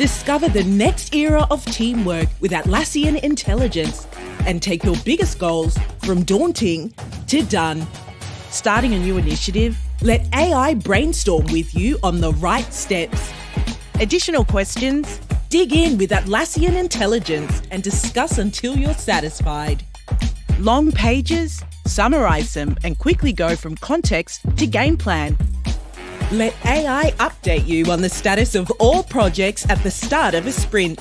Discover the next era of teamwork with Atlassian Intelligence and take your biggest goals from daunting to done. Starting a new initiative? Let AI brainstorm with you on the right steps. Additional questions? Dig in with Atlassian Intelligence and discuss until you're satisfied. Long pages? Summarize them and quickly go from context to game plan. Let AI update you on the status of all projects at the start of a sprint.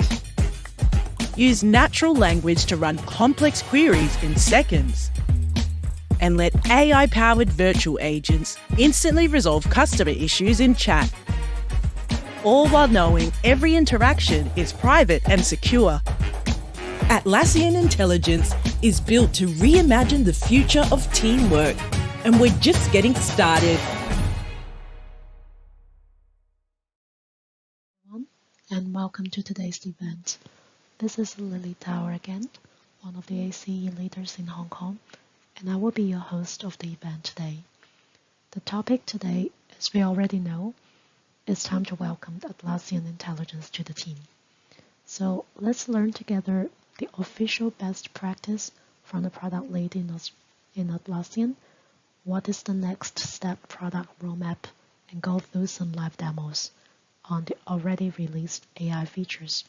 Use natural language to run complex queries in seconds. And let AI-powered virtual agents instantly resolve customer issues in chat. All while knowing every interaction is private and secure. Atlassian Intelligence is built to reimagine the future of teamwork, and we're just getting started. And welcome to today's event. This is Lily Tower again, one of the ACE leaders in Hong Kong, and I will be your host of the event today. The topic today, as we already know, it's time to welcome Atlassian Intelligence to the team. So let's learn together the official best practice from the product lead in Atlassian. What is the next step product roadmap, and go through some live demos on the already released AI features.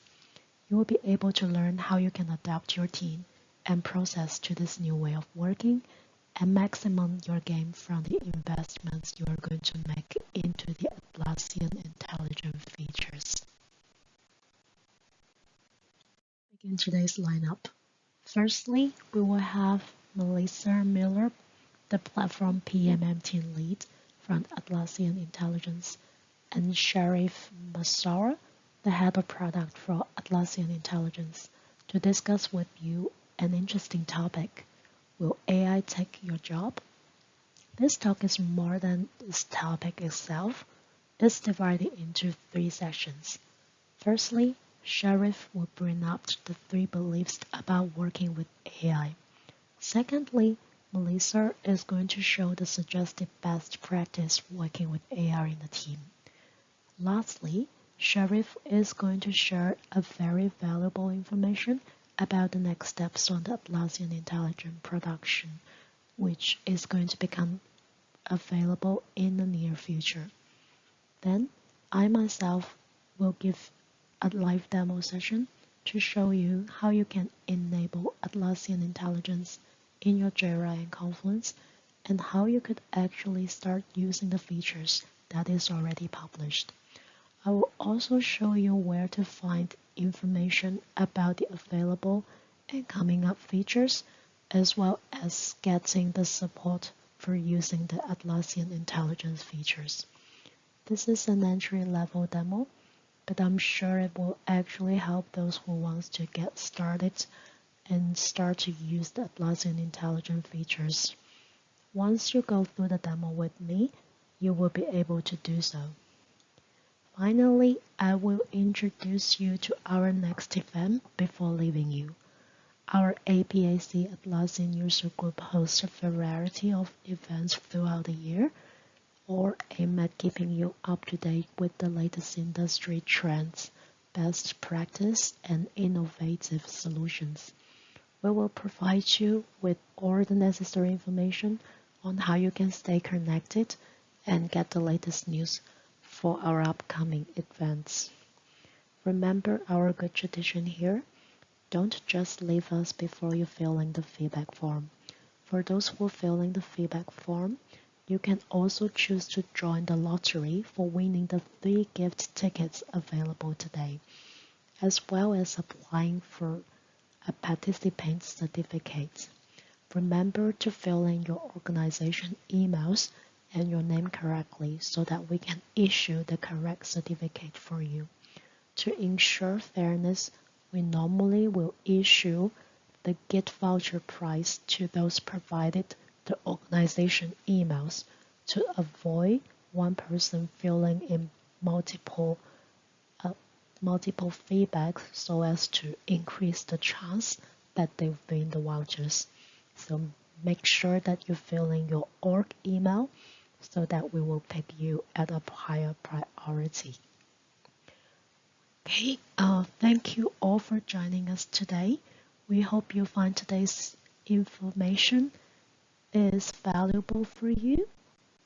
You will be able to learn how you can adapt your team and process to this new way of working and maximum your gain from the investments you are going to make into the Atlassian intelligent features. Begin today's lineup. Firstly, we will have Melissa Miller, the platform PMM team lead from Atlassian Intelligence, and Sharif Massara, the head of product for Atlassian Intelligence, to discuss with you an interesting topic. Will AI take your job? This talk is more than this topic itself. It's divided into 3 sessions. Firstly, Sharif will bring up the 3 beliefs about working with AI. Secondly, Melissa is going to show the suggested best practice working with AI in the team. Lastly, Sharif is going to share a very valuable information about the next steps on the Atlassian Intelligent production, which is going to become available in the near future. Then, I myself will give a live demo session to show you how you can enable Atlassian Intelligence in your Jira and Confluence, and how you could actually start using the features that is already published. I will also show you where to find information about the available and coming up features, as well as getting the support for using the Atlassian Intelligence features. This is an entry-level demo, but I'm sure it will actually help those who want to get started and start to use the Atlassian Intelligence features. Once you go through the demo with me, you will be able to do so. Finally, I will introduce you to our next event before leaving you. Our APAC Atlassian User Group hosts a variety of events throughout the year, all aimed at keeping you up to date with the latest industry trends, best practice, and innovative solutions. We will provide you with all the necessary information on how you can stay connected and get the latest news for our upcoming events. Remember our good tradition here. Don't just leave us before you fill in the feedback form. For those who fill in the feedback form, you can also choose to join the lottery for winning the 3 gift tickets available today, as well as applying for a participant certificate. Remember to fill in your organization emails and your name correctly so that we can issue the correct certificate for you. To ensure fairness, we normally will issue the gift voucher price to those provided the organization emails to avoid one person filling in multiple feedbacks so as to increase the chance that they win the vouchers. So make sure that you fill in your org email so that we will pick you at a higher priority. Okay, thank you all for joining us today. We hope you find today's information is valuable for you.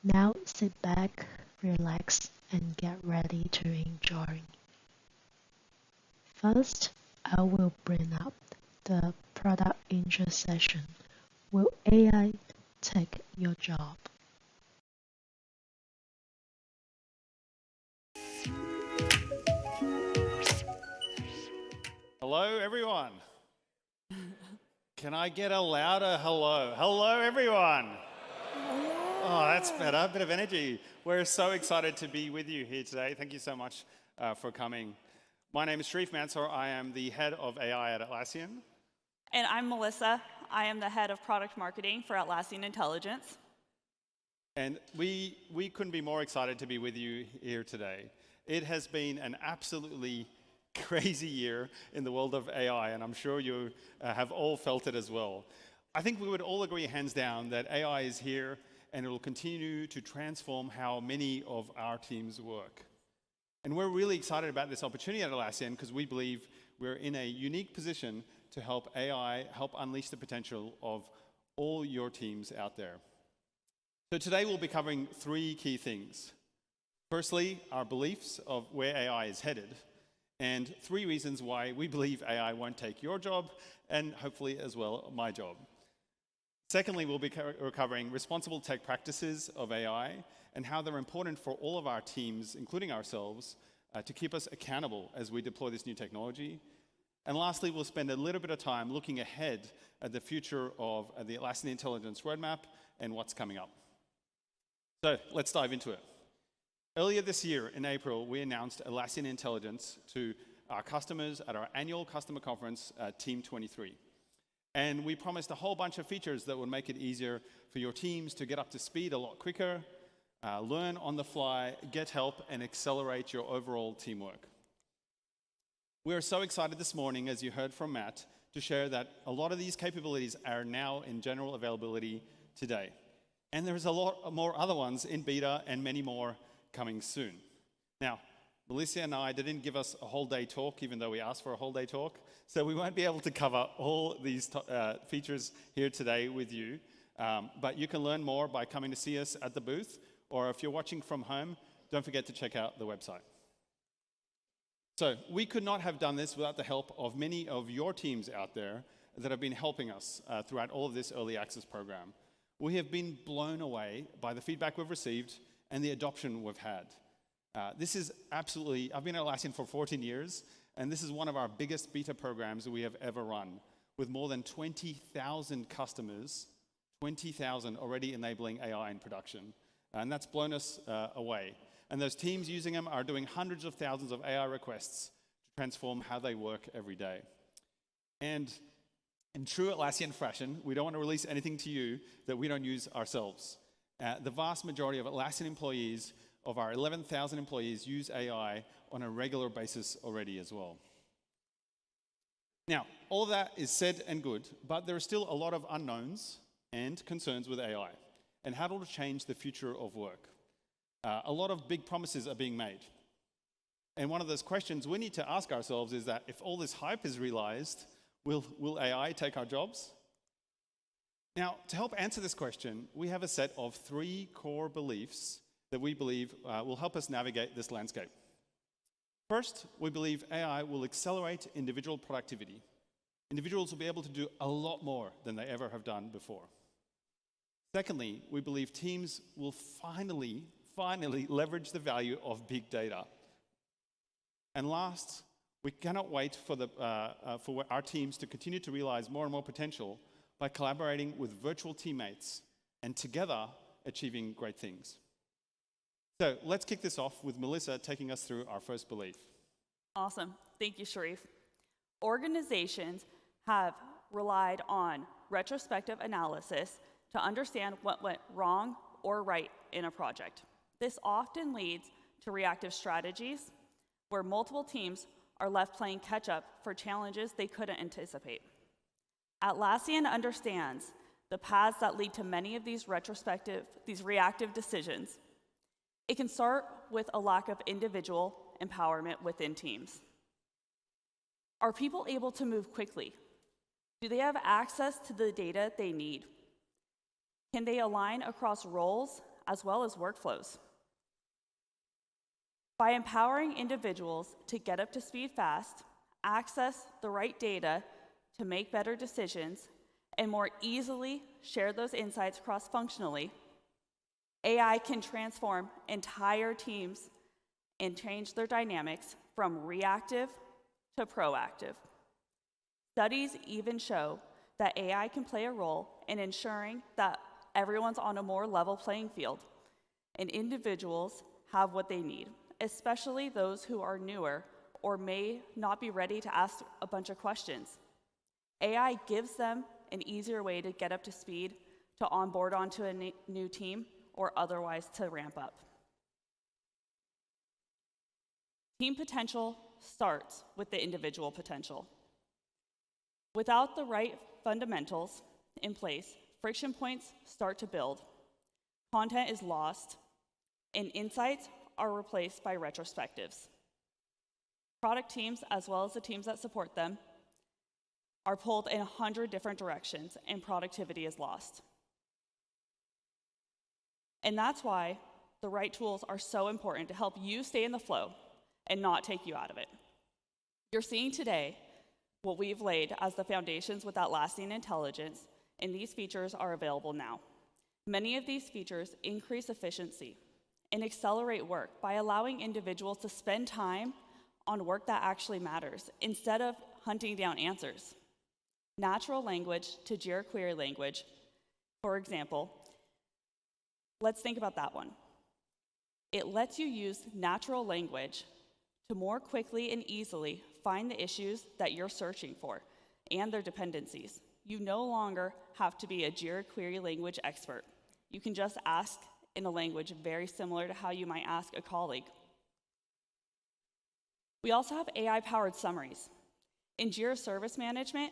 Now sit back, relax, and get ready to enjoy. First, I will bring up the product intro session. Will AI take your job? Hello, everyone. Can I get a louder hello? Hello, everyone. Oh, that's better. A bit of energy. We're so excited to be with you here today. Thank you so much for coming. My name is Sharif Mansour. I am the head of AI at Atlassian. And I'm Melissa. I am the head of product marketing for Atlassian Intelligence. And we couldn't be more excited to be with you here today. It has been an absolutely crazy year in the world of AI, and I'm sure you have all felt it as well. I think we would all agree hands down that AI is here and it will continue to transform how many of our teams work. And we're really excited about this opportunity at Atlassian because we believe we're in a unique position to help AI help unleash the potential of all your teams out there. So today we'll be covering three key things. Firstly, our beliefs of where AI is headed, and three reasons why we believe AI won't take your job, and hopefully as well my job. Secondly, we'll be covering responsible tech practices of AI and how they're important for all of our teams, including ourselves, to keep us accountable as we deploy this new technology. And lastly, we'll spend a little bit of time looking ahead at the future of the Atlassian Intelligence roadmap and what's coming up. So let's dive into it. Earlier this year, in April, we announced Atlassian Intelligence to our customers at our annual customer conference, Team 23. And we promised a whole bunch of features that would make it easier for your teams to get up to speed a lot quicker, learn on the fly, get help, and accelerate your overall teamwork. We are so excited this morning, as you heard from Matt, to share that a lot of these capabilities are now in general availability today. And there's a lot more other ones in beta and many more coming soon. Now, Melissa and I didn't give us a whole day talk, even though we asked for a whole day talk. So we won't be able to cover all these features here today with you. But you can learn more by coming to see us at the booth. Or if you're watching from home, don't forget to check out the website. So we could not have done this without the help of many of your teams out there that have been helping us throughout all of this early access program. We have been blown away by the feedback we've received and the adoption we've had. This is absolutely, I've been at Atlassian for 14 years, and this is one of our biggest beta programs that we have ever run, with more than 20,000 customers, 20,000 already enabling AI in production. And that's blown us away. And those teams using them are doing hundreds of thousands of AI requests to transform how they work every day. And in true Atlassian fashion, we don't want to release anything to you that we don't use ourselves. The vast majority of Atlassian employees, of our 11,000 employees, use AI on a regular basis already as well. Now, all of that is said and good, but there are still a lot of unknowns and concerns with AI and how it will change the future of work. A lot of big promises are being made. And one of those questions we need to ask ourselves is that if all this hype is realized, will AI take our jobs? Now, to help answer this question, we have a set of three core beliefs that we believe will help us navigate this landscape. First, we believe AI will accelerate individual productivity. Individuals will be able to do a lot more than they ever have done before. Secondly, we believe teams will finally leverage the value of big data. And last, we cannot wait for our teams to continue to realize more and more potential by collaborating with virtual teammates and together achieving great things. So let's kick this off with Melissa taking us through our first belief. Awesome. Thank you, Sharif. Organizations have relied on retrospective analysis to understand what went wrong or right in a project. This often leads to reactive strategies where multiple teams are left playing catch-up for challenges they couldn't anticipate. Atlassian understands the paths that lead to many of these reactive decisions. It can start with a lack of individual empowerment within teams. Are people able to move quickly? Do they have access to the data they need? Can they align across roles as well as workflows? By empowering individuals to get up to speed fast, access the right data to make better decisions, and more easily share those insights cross-functionally, AI can transform entire teams and change their dynamics from reactive to proactive. Studies even show that AI can play a role in ensuring that everyone's on a more level playing field and individuals have what they need, especially those who are newer or may not be ready to ask a bunch of questions. AI gives them an easier way to get up to speed, to onboard onto a new team, or otherwise to ramp up. Team potential starts with the individual potential. Without the right fundamentals in place, friction points start to build, content is lost, and insights are replaced by retrospectives. Product teams, as well as the teams that support them, are pulled in 100 different directions, and productivity is lost. And that's why the right tools are so important to help you stay in the flow and not take you out of it. You're seeing today what we've laid as the foundations with Atlassian Intelligence, and these features are available now. Many of these features increase efficiency and accelerate work by allowing individuals to spend time on work that actually matters instead of hunting down answers. Natural language to Jira query language, for example, let's think about that one. It lets you use natural language to more quickly and easily find the issues that you're searching for and their dependencies. You no longer have to be a Jira query language expert. You can just ask in a language very similar to how you might ask a colleague. We also have AI-powered summaries. In Jira Service Management,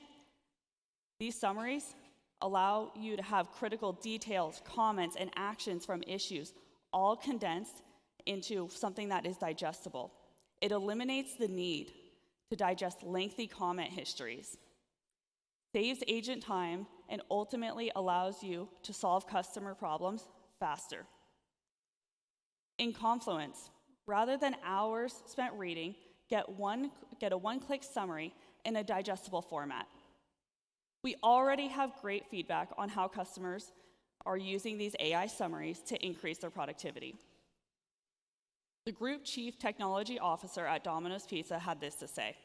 these summaries allow you to have critical details, comments, and actions from issues all condensed into something that is digestible. It eliminates the need to digest lengthy comment histories, saves agent time, and ultimately allows you to solve customer problems faster. In Confluence, rather than hours spent reading, get a one-click summary in a digestible format. We already have great feedback on how customers are using these AI summaries to increase their productivity. The Group Chief Technology Officer at Domino's Pizza had this to say: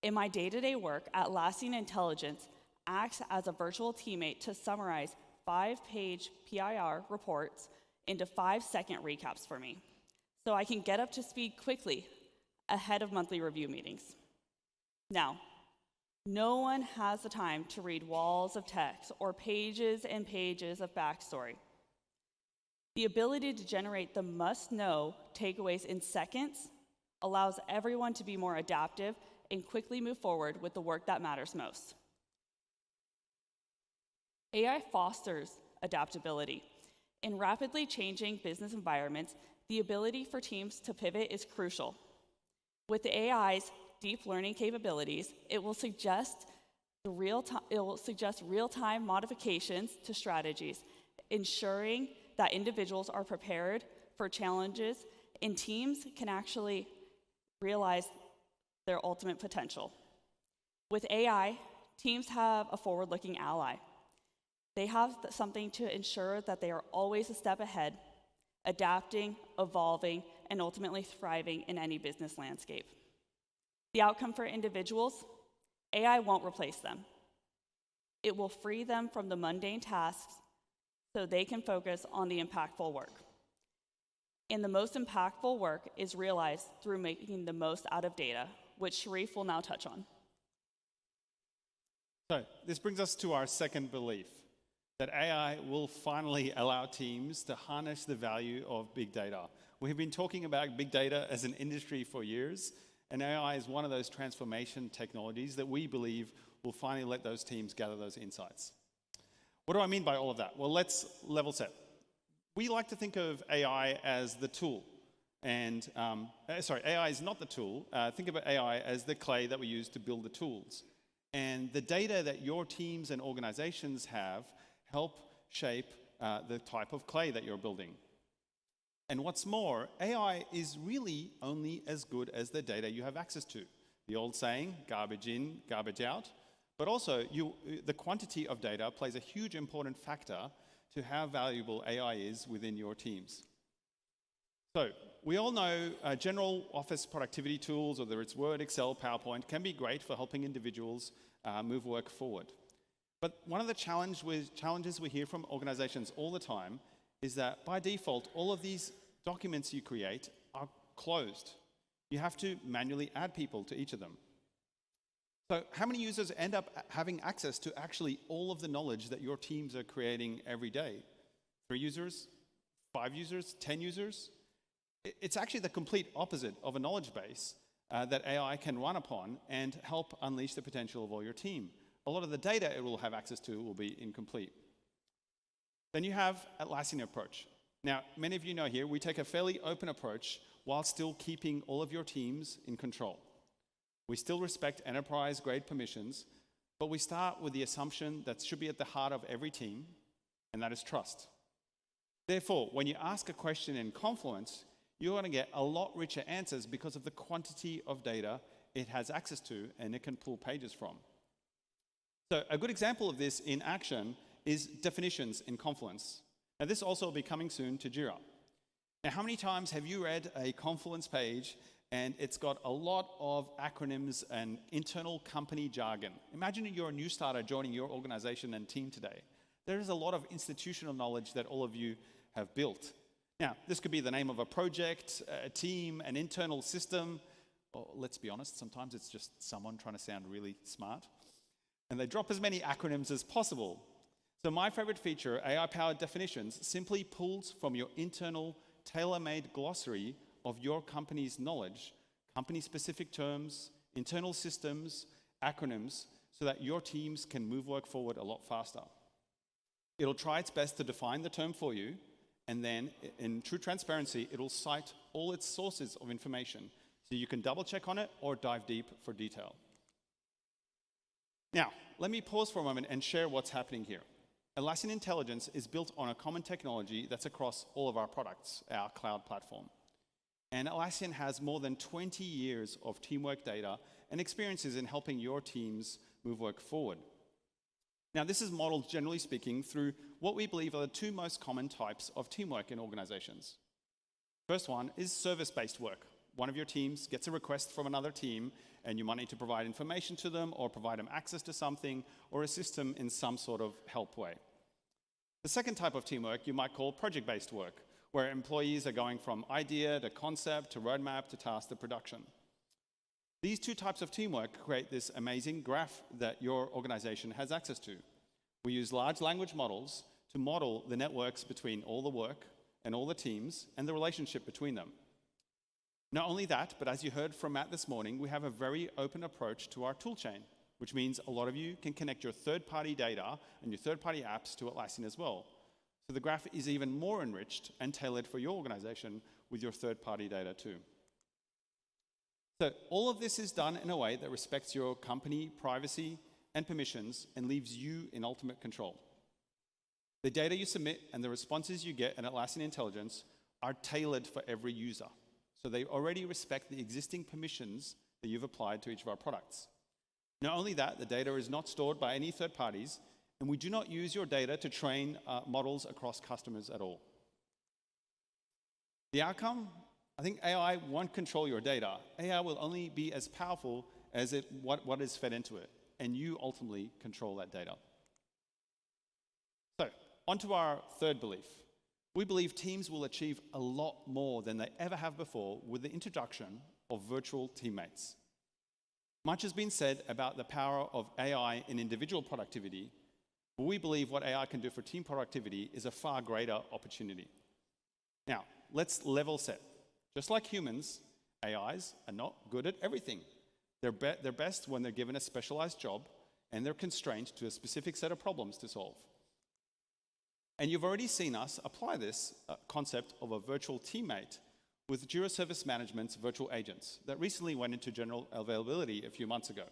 "In my day-to-day work, Atlassian Intelligence acts as a virtual teammate to summarize 5-page PIR reports into 5-second recaps for me, so I can get up to speed quickly ahead of monthly review meetings." Now, no one has the time to read walls of text or pages and pages of backstory. The ability to generate the must-know takeaways in seconds allows everyone to be more adaptive and quickly move forward with the work that matters most. AI fosters adaptability. In rapidly changing business environments, the ability for teams to pivot is crucial. With the AI's deep learning capabilities, it will suggest real-time modifications to strategies, ensuring that individuals are prepared for challenges and teams can actually realize their ultimate potential. With AI, teams have a forward-looking ally. They have something to ensure that they are always a step ahead, adapting, evolving, and ultimately thriving in any business landscape. The outcome for individuals: AI won't replace them. It will free them from the mundane tasks so they can focus on the impactful work. And the most impactful work is realized through making the most out of data, which Sharif will now touch on. So this brings us to our second belief, that AI will finally allow teams to harness the value of big data. We've been talking about big data as an industry for years, and AI is one of those transformation technologies that we believe will finally let those teams gather those insights. What do I mean by all of that? Well, let's level set. We like to think of AI as the tool, And AI is not the tool. Think about AI as the clay that we use to build the tools. And the data that your teams and organizations have help shape the type of clay that you're building. And what's more, AI is really only as good as the data you have access to. The old saying, garbage in, garbage out. But also, the quantity of data plays a huge important factor to how valuable AI is within your teams. So, we all know general office productivity tools, whether it's Word, Excel, PowerPoint, can be great for helping individuals move work forward. But one of the challenges we hear from organizations all the time is that by default, all of these documents you create are closed. You have to manually add people to each of them. So how many users end up having access to actually all of the knowledge that your teams are creating every day? 3 users? 5 users? 10 users? It's actually the complete opposite of a knowledge base that AI can run upon and help unleash the potential of all your team. A lot of the data it will have access to will be incomplete. Then you have Atlassian approach. Now, many of you know here, we take a fairly open approach while still keeping all of your teams in control. We still respect enterprise-grade permissions, but we start with the assumption that should be at the heart of every team, and that is trust. Therefore, when you ask a question in Confluence, you're going to get a lot richer answers because of the quantity of data it has access to and it can pull pages from. So a good example of this in action is definitions in Confluence. Now, this also will be coming soon to Jira. Now, how many times have you read a Confluence page and it's got a lot of acronyms and internal company jargon? Imagine you're a new starter joining your organization and team today. There is a lot of institutional knowledge that all of you have built. Now, this could be the name of a project, a team, an internal system, or let's be honest, sometimes it's just someone trying to sound really smart. And they drop as many acronyms as possible. So my favorite feature, AI-powered definitions, simply pulls from your internal tailor-made glossary of your company's knowledge, company-specific terms, internal systems, acronyms, so that your teams can move work forward a lot faster. It'll try its best to define the term for you, and then in true transparency, it'll cite all its sources of information, so you can double-check on it or dive deep for detail. Now, let me pause for a moment and share what's happening here. Atlassian Intelligence is built on a common technology that's across all of our products, our cloud platform. And Atlassian has more than 20 years of teamwork data and experiences in helping your teams move work forward. Now, this is modeled, generally speaking, through what we believe are the 2 most common types of teamwork in organizations. First one is service-based work. One of your teams gets a request from another team, and you might need to provide information to them or provide them access to something or assist them in some sort of help way. The second type of teamwork you might call project-based work, where employees are going from idea to concept to roadmap to task to production. These 2 types of teamwork create this amazing graph that your organization has access to. We use large language models to model the networks between all the work and all the teams and the relationship between them. Not only that, but as you heard from Matt this morning, we have a very open approach to our toolchain, which means a lot of you can connect your third-party data and your third-party apps to Atlassian as well. So the graph is even more enriched and tailored for your organization with your third-party data too. So all of this is done in a way that respects your company privacy and permissions and leaves you in ultimate control. The data you submit and the responses you get in Atlassian Intelligence are tailored for every user. So they already respect the existing permissions that you've applied to each of our products. Not only that, the data is not stored by any third parties, and we do not use your data to train models across customers at all. The outcome? I think AI won't control your data. AI will only be as powerful as what is fed into it, and you ultimately control that data. So, onto our third belief. We believe teams will achieve a lot more than they ever have before with the introduction of virtual teammates. Much has been said about the power of AI in individual productivity, but we believe what AI can do for team productivity is a far greater opportunity. Now, let's level set. Just like humans, AIs are not good at everything. They're best when they're given a specialized job and they're constrained to a specific set of problems to solve. And you've already seen us apply this concept of a virtual teammate with Jira Service Management's virtual agents that recently went into general availability a few months ago.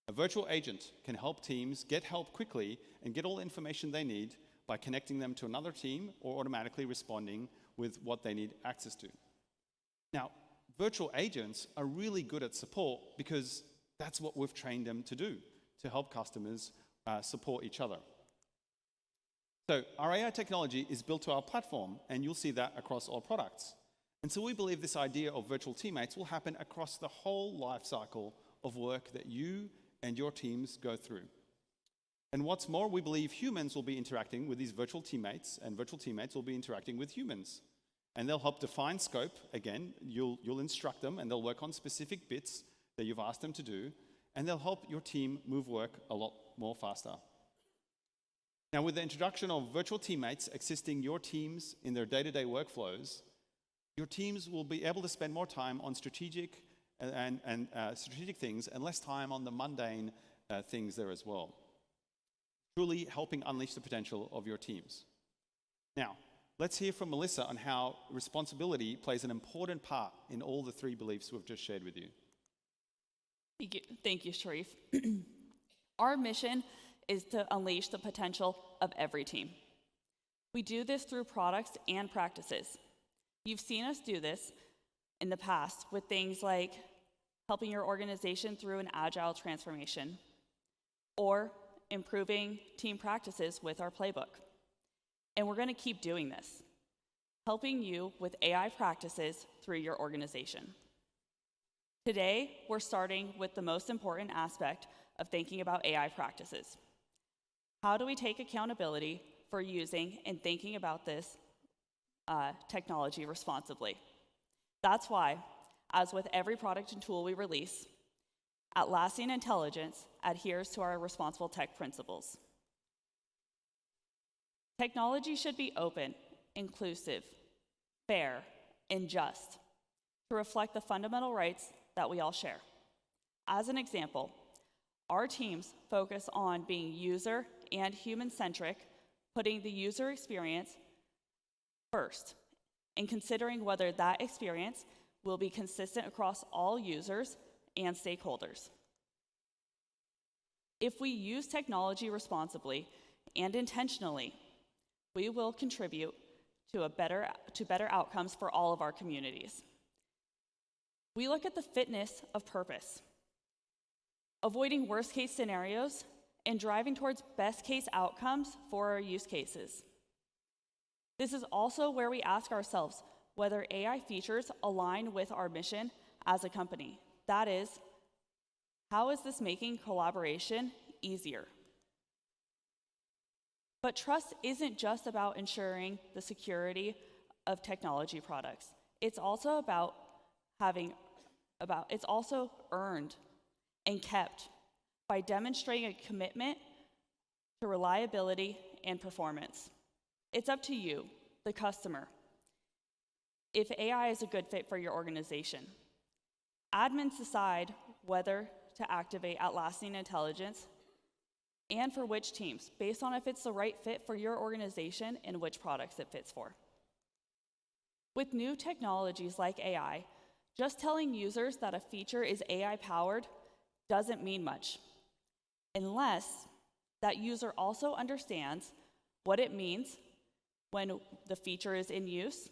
A virtual agent can help teams get help quickly and get all the information they need by connecting them to another team or automatically responding with what they need access to. Now, virtual agents are really good at support because that's what we've trained them to do, to help customers support each other. So our AI technology is built to our platform, and you'll see that across all products. And so we believe this idea of virtual teammates will happen across the whole life cycle of work that you and your teams go through. And what's more, we believe humans will be interacting with these virtual teammates, and virtual teammates will be interacting with humans. And they'll help define scope. Again, you'll instruct them, and they'll work on specific bits that you've asked them to do, and they'll help your team move work a lot more faster. Now, with the introduction of virtual teammates assisting your teams in their day-to-day workflows, your teams will be able to spend more time on strategic things and less time on the mundane things there as well, truly helping unleash the potential of your teams. Now, let's hear from Melissa on how responsibility plays an important part in all the three beliefs we've just shared with you. Thank you, Sharif. Our mission is to unleash the potential of every team. We do this through products and practices. You've seen us do this in the past with things like helping your organization through an agile transformation or improving team practices with our playbook. And we're going to keep doing this, helping you with AI practices through your organization. Today, we're starting with the most important aspect of thinking about AI practices. How do we take accountability for using and thinking about this technology responsibly? That's why, as with every product and tool we release, Atlassian Intelligence adheres to our responsible tech principles. Technology should be open, inclusive, fair, and just to reflect the fundamental rights that we all share. As an example, our teams focus on being user and human-centric, putting the user experience first, and considering whether that experience will be consistent across all users and stakeholders. If we use technology responsibly and intentionally, we will contribute to better outcomes for all of our communities. We look at the fitness of purpose, avoiding worst-case scenarios and driving towards best-case outcomes for our use cases. This is also where we ask ourselves whether AI features align with our mission as a company. That is, how is this making collaboration easier? But trust isn't just about ensuring the security of technology products. It's also it's also earned and kept by demonstrating a commitment to reliability and performance. It's up to you, the customer, if AI is a good fit for your organization. Admins decide whether to activate Atlassian Intelligence and for which teams, based on if it's the right fit for your organization and which products it fits for. With new technologies like AI, just telling users that a feature is AI-powered doesn't mean much, unless that user also understands what it means when the feature is in use,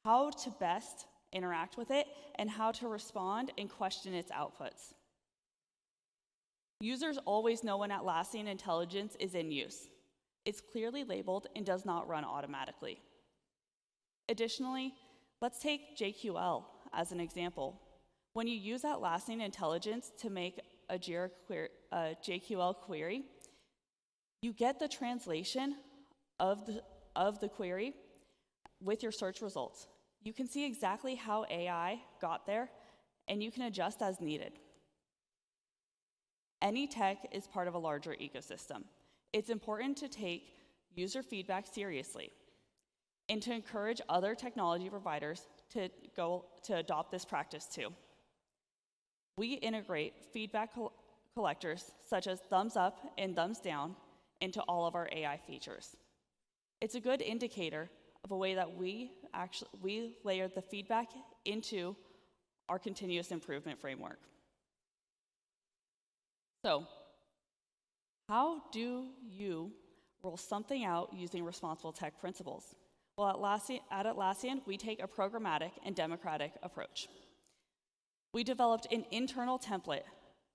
how to best interact with it, and how to respond and question its outputs. Users always know when Atlassian Intelligence is in use. It's clearly labeled and does not run automatically. Additionally, let's take JQL as an example. When you use Atlassian Intelligence to make a JQL query, you get the translation of the query with your search results. You can see exactly how AI got there, and you can adjust as needed. Any tech is part of a larger ecosystem. It's important to take user feedback seriously and to encourage other technology providers to adopt this practice too. We integrate feedback collectors such as thumbs up and thumbs down into all of our AI features. It's a good indicator of a way that we layered the feedback into our continuous improvement framework. So, how do you roll something out using responsible tech principles? Well, at Atlassian, we take a programmatic and democratic approach. We developed an internal template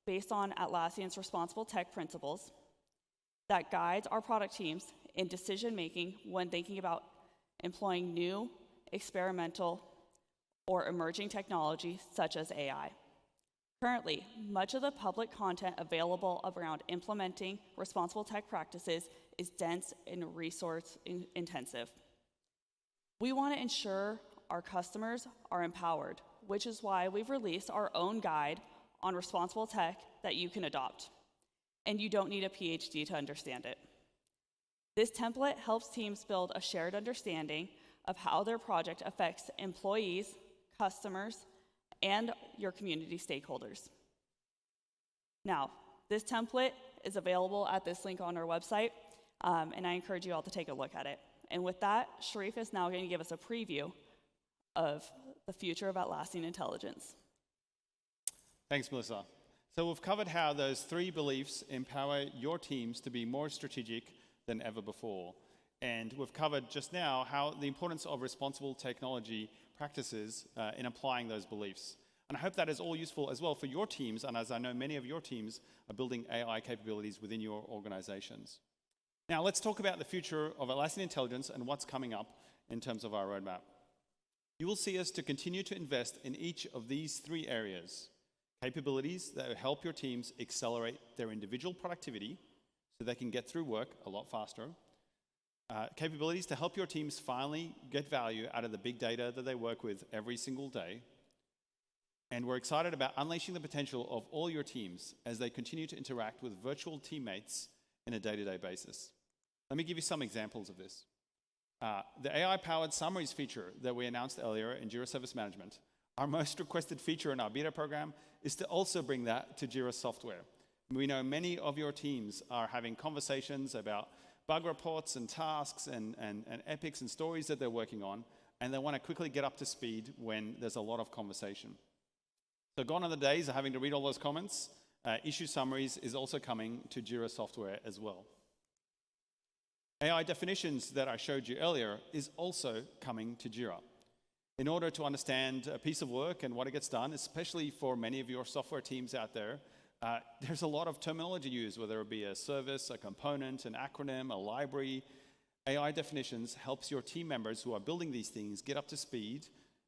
based on Atlassian's responsible tech principles that guides our product teams in decision-making when thinking about employing new, experimental, or emerging technology such as AI. Currently, much of the public content available around implementing responsible tech practices is dense and resource intensive. We want to ensure our customers are empowered, which is why we've released our own guide on responsible tech that you can adopt. And you don't need a PhD to understand it. This template helps teams build a shared understanding of how their project affects employees, customers, and your community stakeholders. Now, this template is available at this link on our website, and I encourage you all to take a look at it. And with that, Sharif is now going to give us a preview of the future of Atlassian intelligence. Thanks, Melissa. So we've covered how those 3 beliefs empower your teams to be more strategic than ever before. And we've covered just now how the importance of responsible technology practices in applying those beliefs. And I hope that is all useful as well for your teams, and as I know many of your teams are building AI capabilities within your organizations. Now let's talk about the future of Atlassian Intelligence and what's coming up in terms of our roadmap. You will see us to continue to invest in each of these 3 areas. Capabilities that will help your teams accelerate their individual productivity so they can get through work a lot faster. Capabilities to help your teams finally get value out of the big data that they work with every single day. And we're excited about unleashing the potential of all your teams as they continue to interact with virtual teammates in a day-to-day basis. Let me give you some examples of this. The AI-powered summaries feature that we announced earlier in Jira Service Management, our most requested feature in our beta program, is to also bring that to Jira software. We know many of your teams are having conversations about bug reports and tasks and epics and stories that they're working on, and they want to quickly get up to speed when there's a lot of conversation. So gone are the days of having to read all those comments. Issue summaries is also coming to Jira software as well. AI definitions that I showed you earlier is also coming to Jira. In order to understand a piece of work and what it gets done, especially for many of your software teams out there, there's a lot of terminology used, whether it be a service, a component, an acronym, a library. AI definitions helps your team members who are building these things get up to speed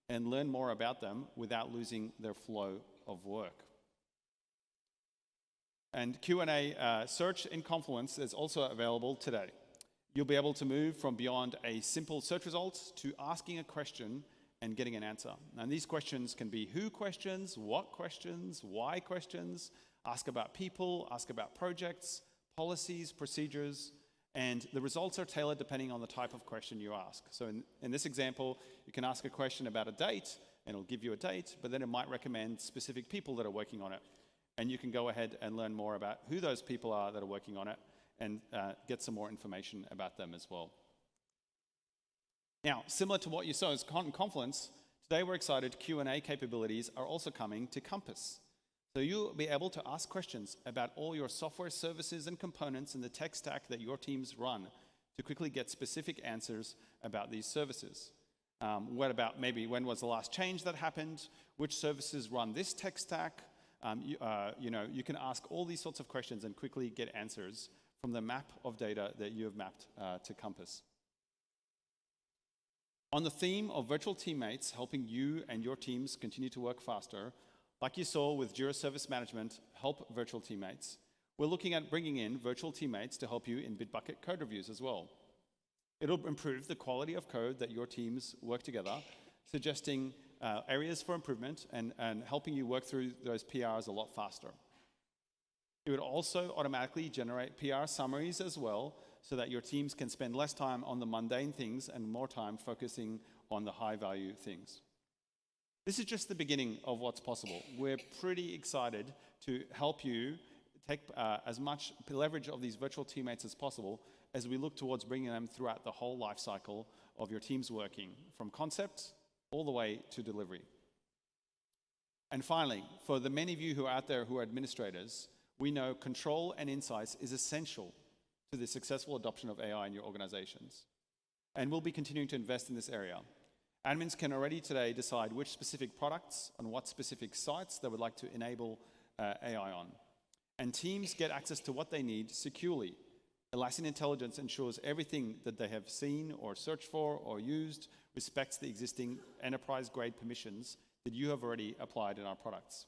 and learn more about them without losing their flow of work. And Q&A search in Confluence is also available today. You'll be able to move from beyond a simple search result to asking a question and getting an answer. And these questions can be who questions, what questions, why questions, ask about people, ask about projects, policies, procedures, and the results are tailored depending on the type of question you ask. So in this example, you can ask a question about a date, and it'll give you a date, but then it might recommend specific people that are working on it. And you can go ahead and learn more about who those people are that are working on it and get some more information about them as well. Now, similar to what you saw in Confluence, today we're excited Q&A capabilities are also coming to Compass. So you'll be able to ask questions about all your software services and components in the tech stack that your teams run to quickly get specific answers about these services. What about maybe when was the last change that happened? Which services run this tech stack? You can ask all these sorts of questions and quickly get answers from the map of data that you have mapped to Compass. On the theme of virtual teammates helping you and your teams continue to work faster, like you saw with Jira Service Management, help virtual teammates, we're looking at bringing in virtual teammates to help you in Bitbucket code reviews as well. It'll improve the quality of code that your teams work together, suggesting areas for improvement and helping you work through those PRs a lot faster. It would also automatically generate PR summaries as well, so that your teams can spend less time on the mundane things and more time focusing on the high-value things. This is just the beginning of what's possible. We're pretty excited to help you take as much leverage of these virtual teammates as possible as we look towards bringing them throughout the whole life cycle of your teams working, from concept all the way to delivery. And finally, for the many of you who are out there who are administrators, we know control and insights is essential to the successful adoption of AI in your organizations. And we'll be continuing to invest in this area. Admins can already today decide which specific products on what specific sites they would like to enable AI on. And teams get access to what they need securely. Atlassian Intelligence ensures everything that they have seen or searched for or used respects the existing enterprise-grade permissions that you have already applied in our products.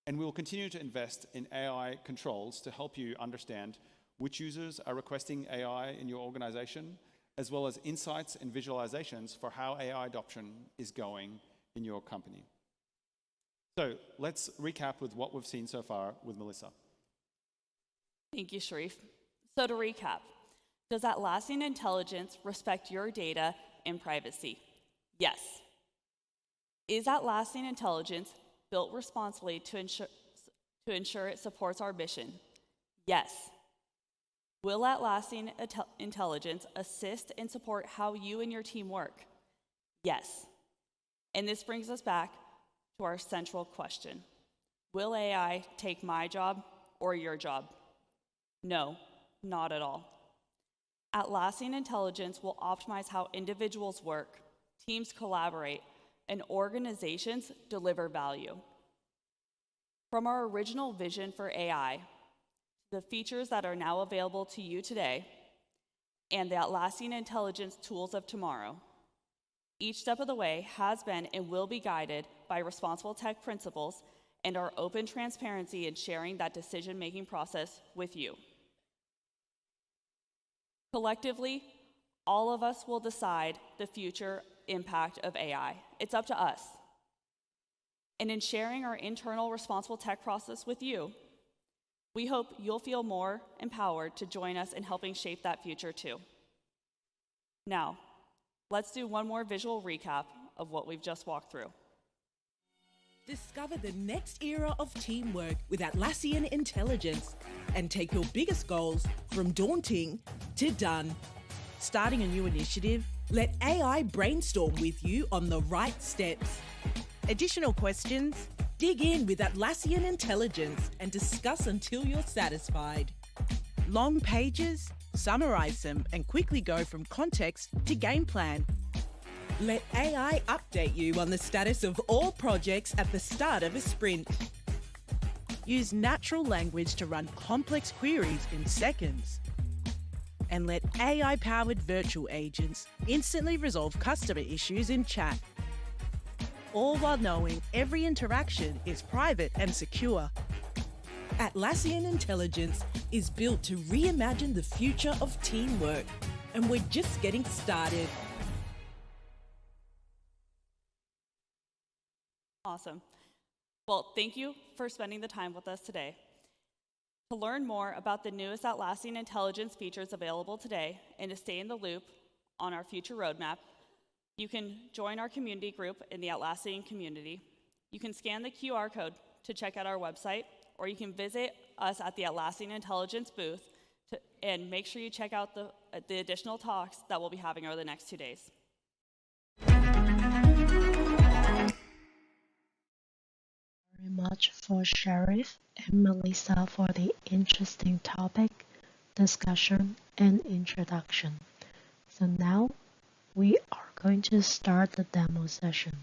And we will continue to invest in AI controls to help you understand which users are requesting AI in your organization, as well as insights and visualizations for how AI adoption is going in your company. So let's recap with what we've seen so far with Melissa. Thank you, Sharif. So to recap, does Atlassian Intelligence respect your data and privacy? Yes. Is Atlassian Intelligence built responsibly to ensure it supports our mission? Yes. Will Atlassian Intelligence assist and support how you and your team work? Yes. And this brings us back to our central question. Will AI take my job or your job? No, not at all. Atlassian Intelligence will optimize how individuals work, teams collaborate, and organizations deliver value. From our original vision for AI, the features that are now available to you today, and the Atlassian Intelligence tools of tomorrow, each step of the way has been and will be guided by responsible tech principles and our open transparency in sharing that decision-making process with you. Collectively, all of us will decide the future impact of AI. It's up to us. And in sharing our internal responsible tech process with you, we hope you'll feel more empowered to join us in helping shape that future too. Now, let's do one more visual recap of what we've just walked through. Discover the next era of teamwork with Atlassian Intelligence and take your biggest goals from daunting to done. Starting a new initiative? Let AI brainstorm with you on the right steps. Additional questions? Dig in with Atlassian Intelligence and discuss until you're satisfied. Long pages? Summarize them and quickly go from context to game plan. Let AI update you on the status of all projects at the start of a sprint. Use natural language to run complex queries in seconds. And let AI-powered virtual agents instantly resolve customer issues in chat. All while knowing every interaction is private and secure. Atlassian Intelligence is built to reimagine the future of teamwork, and we're just getting started. Awesome. Well, thank you for spending the time with us today. To learn more about the newest Atlassian Intelligence features available today and to stay in the loop on our future roadmap, you can join our community group in the Atlassian community. You can scan the QR code to check out our website, or you can visit us at the Atlassian Intelligence booth and make sure you check out the additional talks that we'll be having over the next 2 days. Very much for Sharif and Melissa for the interesting topic, discussion, and introduction. So now we are going to start the demo session.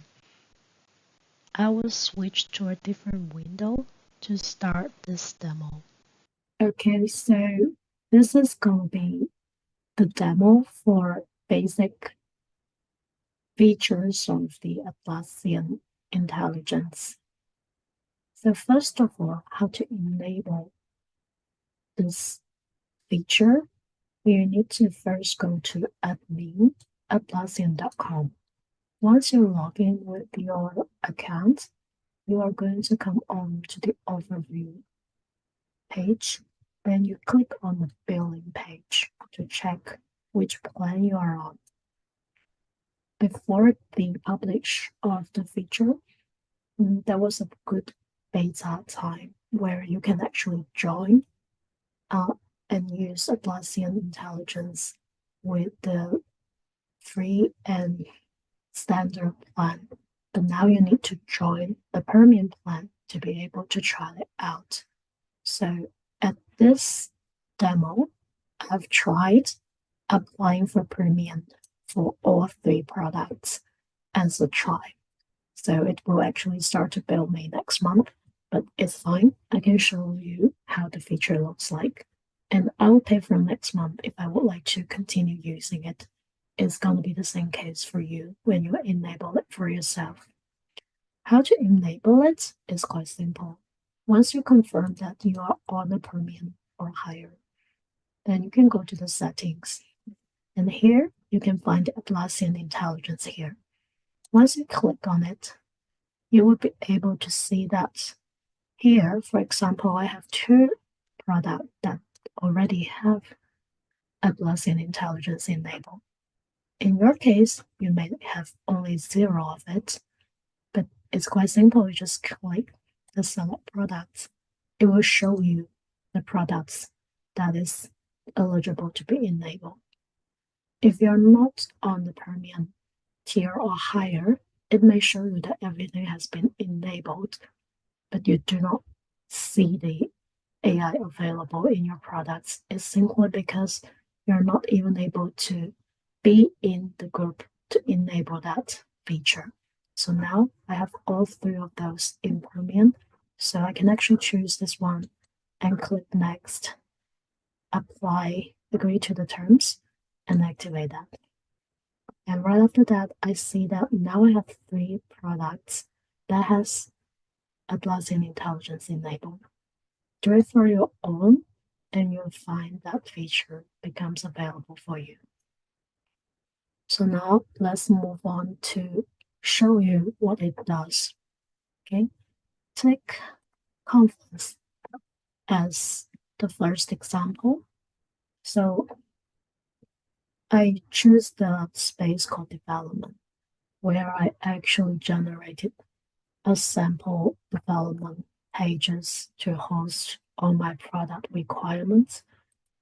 I will switch to a different window to start this demo. Okay, so this is going to be the demo for basic features of the Atlassian Intelligence. So first of all, how to enable this feature, you need to first go to admin atlassian.com. Once you log in with your account, you are going to come on to the overview page. Then you click on the billing page to check which plan you are on. Before the publish of the feature, there was a good beta time where you can actually join and use Atlassian Intelligence with the free and standard plan, but now you need to join the premium plan to be able to try it out. So at this demo, I've tried applying for premium for all three products as a try. So it will actually start to bill me next month, but it's fine. I can show you how the feature looks like. And I'll pay for next month if I would like to continue using it. It's going to be the same case for you when you enable it for yourself. How to enable it is quite simple. Once you confirm that you are on a premium or higher, then you can go to the settings. And here you can find Atlassian Intelligence here. Once you click on it, you will be able to see that here, for example, I have two products that already have Atlassian Intelligence enabled. In your case, you may have only 0 of it, but it's quite simple. You just click the select products. It will show you the products that is eligible to be enabled. If you're not on the premium tier or higher, it may show you that everything has been enabled, but you do not see the AI available in your products. It's simply because you're not even able to be in the group to enable that feature. So now I have all three of those in premium. So I can actually choose this one and click next, apply, agree to the terms, and activate that. And right after that, I see that now I have three products that has Atlassian Intelligence enabled. Do it for your own, and you'll find that feature becomes available for you. So now let's move on to show you what it does. Okay, take Confluence as the first example. So I choose the space called development, where I actually generated a sample development pages to host all my product requirements.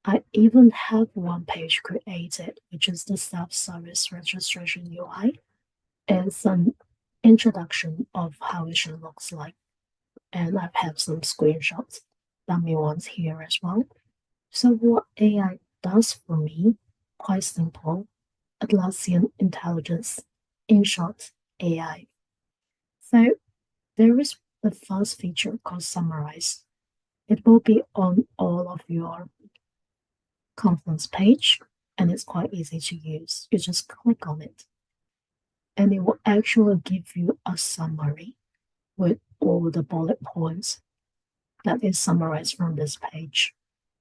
I even have one page created, which is the self-service registration UI. It's an introduction of how it should look like. And I have some screenshots, dummy ones here as well. So what AI does for me, quite simple, Atlassian Intelligence, in short, AI. So there is the first feature called Summarize. It will be on all of your Confluence page, and it's quite easy to use. You just click on it, and it will actually give you a summary with all the bullet points that is summarized from this page.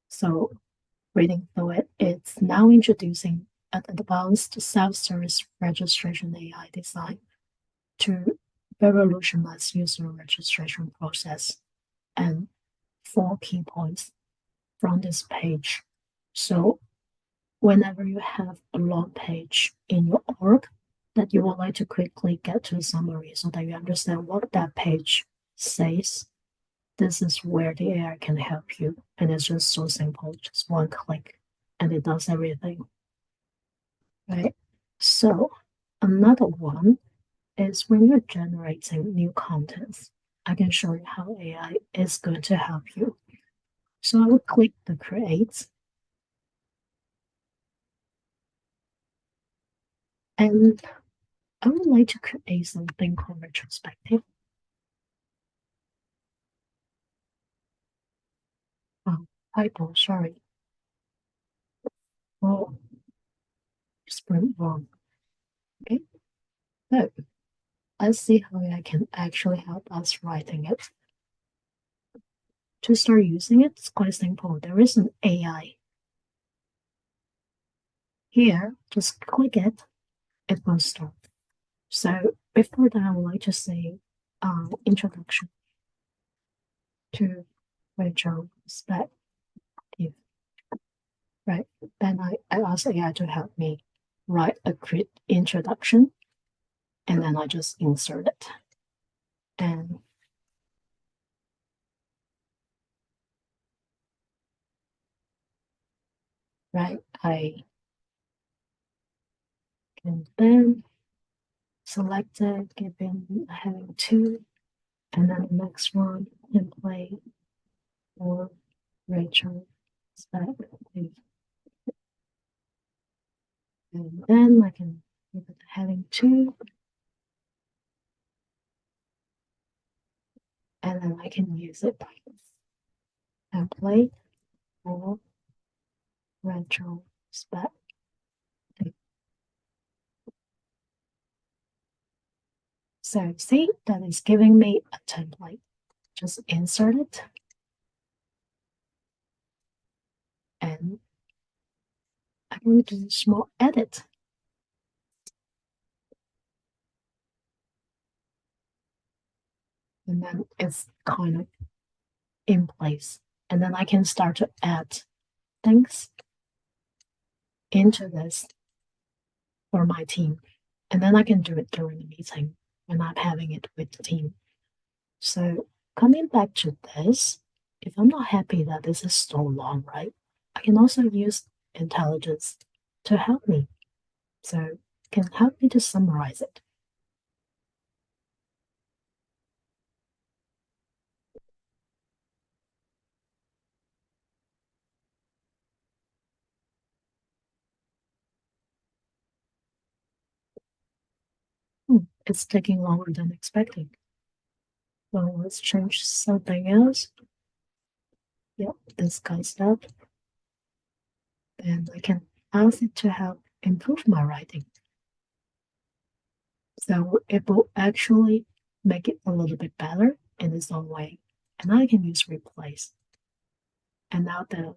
So, reading through it, it's now introducing an advanced self-service registration AI design to revolutionize user registration process, and 4 key points from this page. So whenever you have a long page in your org that you would like to quickly get to a summary so that you understand what that page says, this is where the AI can help you. And it's just so simple, just one click, and it does everything. Right? So another one is when you're generating new contents. I can show you how AI is going to help you. So I will click the create, and I would like to create something called retrospective. Oh, typo, sorry. Oh, spelled wrong. Okay, so let's see how I can actually help us writing it. To start using it, it's quite simple. There is an AI. Here, just click it, it will start. So before that, I would like to say introduction to retrospective. Right. Then I asked AI to help me write a quick introduction, and then I just insert it. And right, I And then select it, give in a heading 2, and then the next one, template or retrospective. And then I can give it a heading 2, and then I can use it template or retrospective. So see, that is giving me a template. Just insert it and I can do a small edit. And then it's kind of in place. And then I can start to add things into this for my team. And then I can do it during the meeting when I'm having it with the team. So coming back to this, if I'm not happy that this is so long, right? I can also use intelligence to help me. So can help me to summarize it. It's taking longer than expected. Well, let's change something else. Yep, this guy's up. And I can ask it to help improve my writing. So it will actually make it a little bit better in its own way. And I can use replace. And now the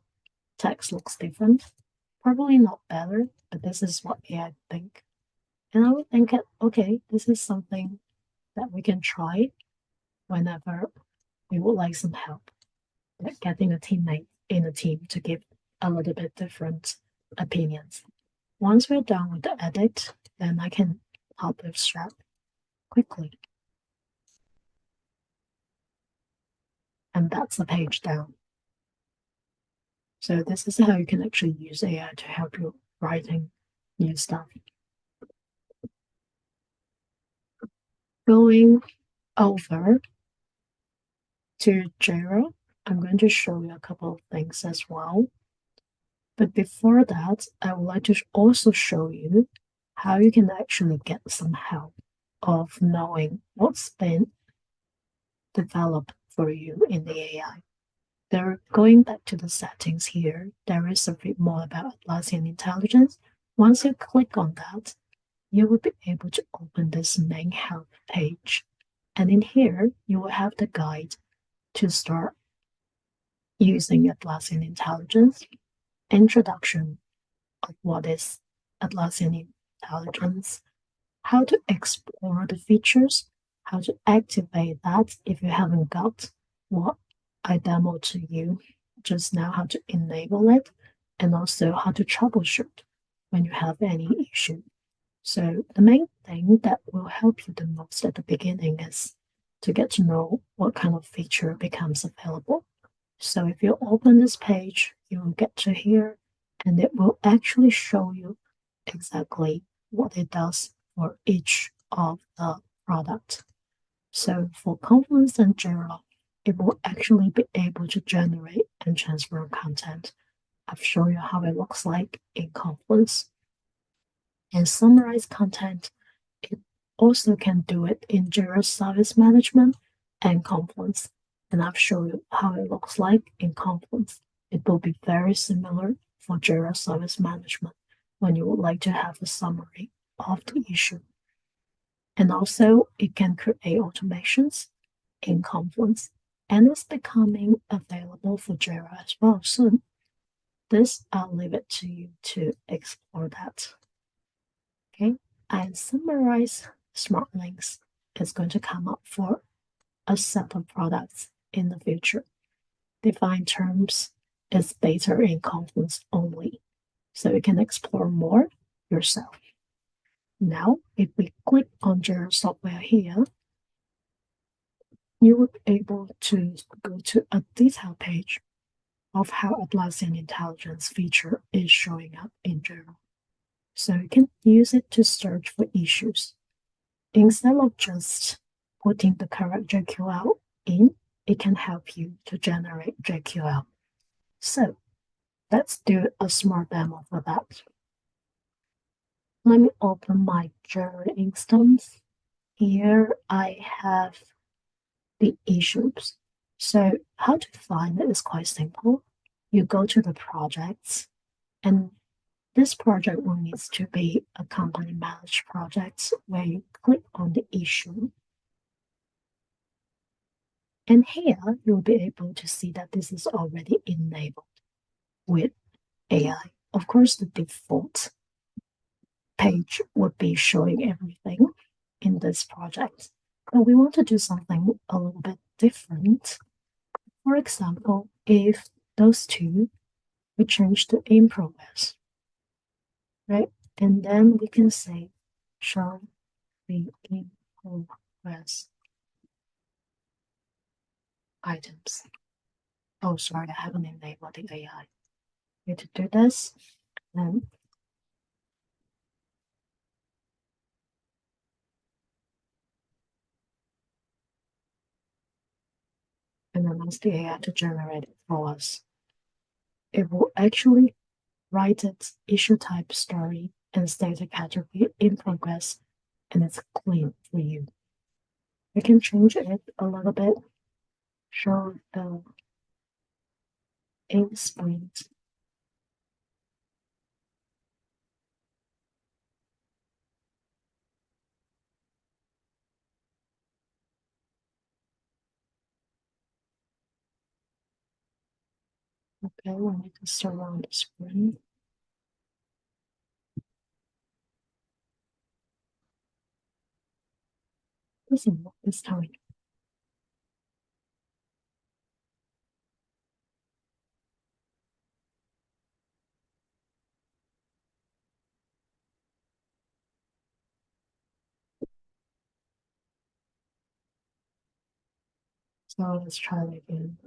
text looks different. Probably not better, but this is what AI think. And I would think, okay, this is something that we can try whenever we would like some help. Like getting a teammate in a team to give a little bit different opinions. Once we're done with the edit, then I can publish that quickly. And that's the page down. So this is how you can actually use AI to help you writing new stuff. Going over to Jira, I'm going to show you a couple of things as well. But before that, I would like to also show you how you can actually get some help of knowing what's been developed for you in the AI. There, going back to the settings here, there is a bit more about Atlassian Intelligence. Once you click on that, you will be able to open this main help page. And in here, you will have the guide to start using Atlassian Intelligence, introduction of what is Atlassian Intelligence, how to explore the features, how to activate that if you haven't got what I demoed to you just now, how to enable it, and also how to troubleshoot when you have any issue. So the main thing that will help you the most at the beginning is to get to know what kind of feature becomes available. So if you open this page, you will get to here and it will actually show you exactly what it does for each of the products. So for Confluence and Jira, it will actually be able to generate and transfer content. I've shown you how it looks like in Confluence. And summarize content, it also can do it in Jira Service Management and Confluence. And I've shown you how it looks like in Confluence. It will be very similar for Jira Service Management when you would like to have a summary of the issue. And also, it can create automations in Confluence, and it's becoming available for Jira as well soon. This, I'll leave it to you to explore that. Okay, and summarize smart links is going to come up for a set of products in the future. Define terms is better in Confluence only, so you can explore more yourself. Now, if we click on Jira software here, you will be able to go to a detail page of how Atlassian Intelligence feature is showing up in Jira. So you can use it to search for issues. Instead of just putting the correct JQL in, it can help you to generate JQL. So let's do a small demo for that. Let me open my Jira instance. Here I have the issues. So how to find it is quite simple. You go to the projects, and this project will need to be a company managed project where you click on the issue. And here you'll be able to see that this is already enabled with AI. Of course, the default page would be showing everything in this project. But we want to do something a little bit different. For example, if those two we change to in progress, right? And then we can say show the in progress items. Oh, sorry, I haven't enabled the AI. Need to do this, and then ask the AI to generate it for us. It will actually write its issue type story and state a category in progress, and it's clean for you. We can change it a little bit, show the in sprint. Okay, we need to surround the screen. Doesn't work this time. So let's try it again.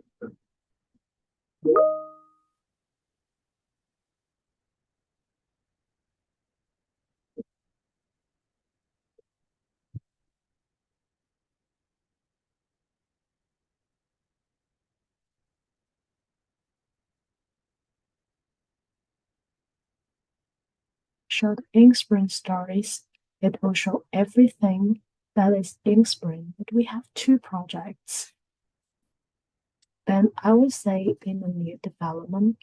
Show the in sprint stories. It will show everything that is in sprint, but we have two projects. Then I would say in the new development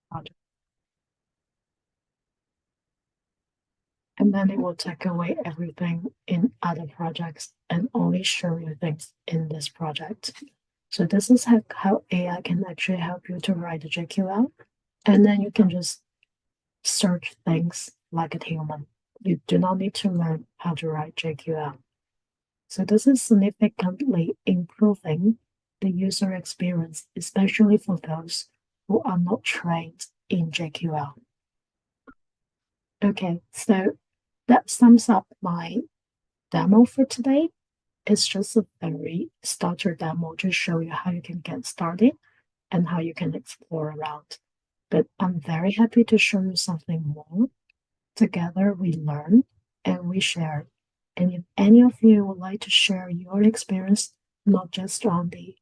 project. And then it will take away everything in other projects and only show you things in this project. So this is how AI can actually help you to write the JQL. And then you can just search things like a human. You do not need to learn how to write JQL. So this is significantly improving the user experience, especially for those who are not trained in JQL. Okay, so that sums up my demo for today. It's just a very starter demo to show you how you can get started and how you can explore around. But I'm very happy to show you something more. Together we learn and we share. And if any of you would like to share your experience, not just on the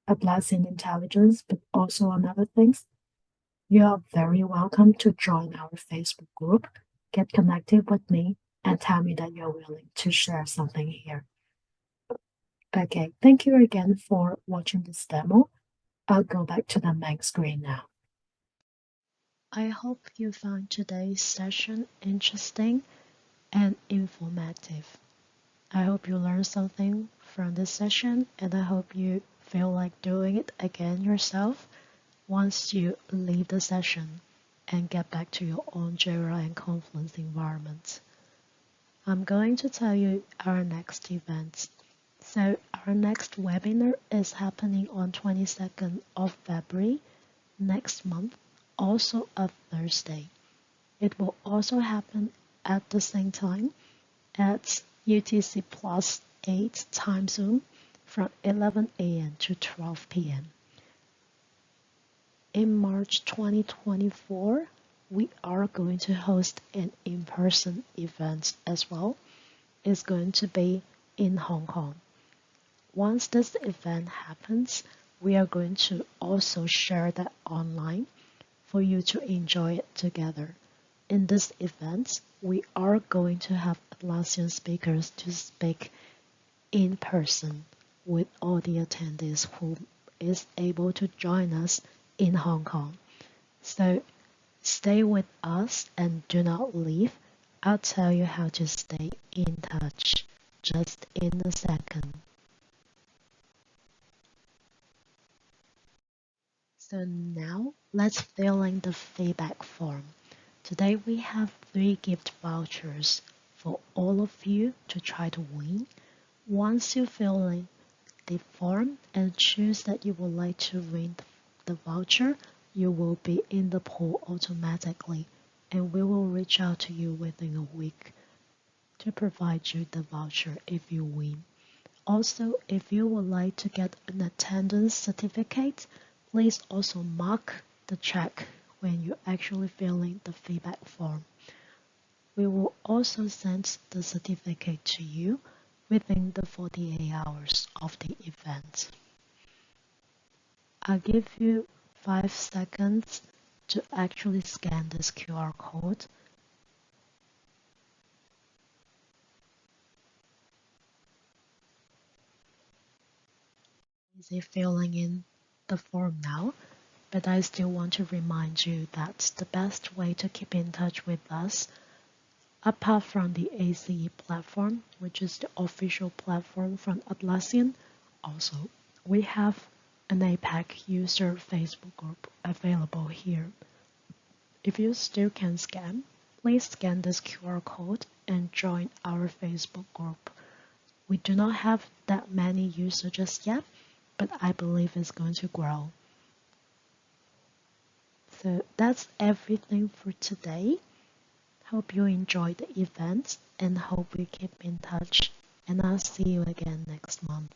Atlassian intelligence, but also on other things, you are very welcome to join our Facebook group, get connected with me, and tell me that you're willing to share something here. Okay, thank you again for watching this demo. I'll go back to the main screen now. I hope you found today's session interesting and informative. I hope you learned something from this session, and I hope you feel like doing it again yourself once you leave the session and get back to your own Jira and Confluence environment. I'm going to tell you our next event. So our next webinar is happening on 22nd of February next month, also a Thursday. It will also happen at the same time at UTC plus 8 time zone from 11 a.m. to 12 p.m. In March 2024, we are going to host an in-person event as well. It's going to be in Hong Kong. Once this event happens, we are going to also share that online for you to enjoy it together. In this event, we are going to have Atlassian speakers to speak in person with all the attendees who is able to join us in Hong Kong. So stay with us and do not leave. I'll tell you how to stay in touch just in a second. So now let's fill in the feedback form. Today we have 3 gift vouchers for all of you to try to win. Once you fill in the form and choose that you would like to win the voucher, you will be in the pool automatically, and we will reach out to you within a week to provide you the voucher if you win. Also, if you would like to get an attendance certificate, please also mark the check when you actually fill in the feedback form. We will also send the certificate to you within the 48 hours of the event. I'll give you 5 seconds to actually scan this QR code. Easy filling in the form now, but I still want to remind you that the best way to keep in touch with us, apart from the ACE platform, which is the official platform from Atlassian, also we have an APAC user Facebook group available here. If you still can scan, please scan this QR code and join our Facebook group. We do not have that many users just yet, but I believe it's going to grow. So that's everything for today. Hope you enjoyed the event and hope we keep in touch. And I'll see you again next month.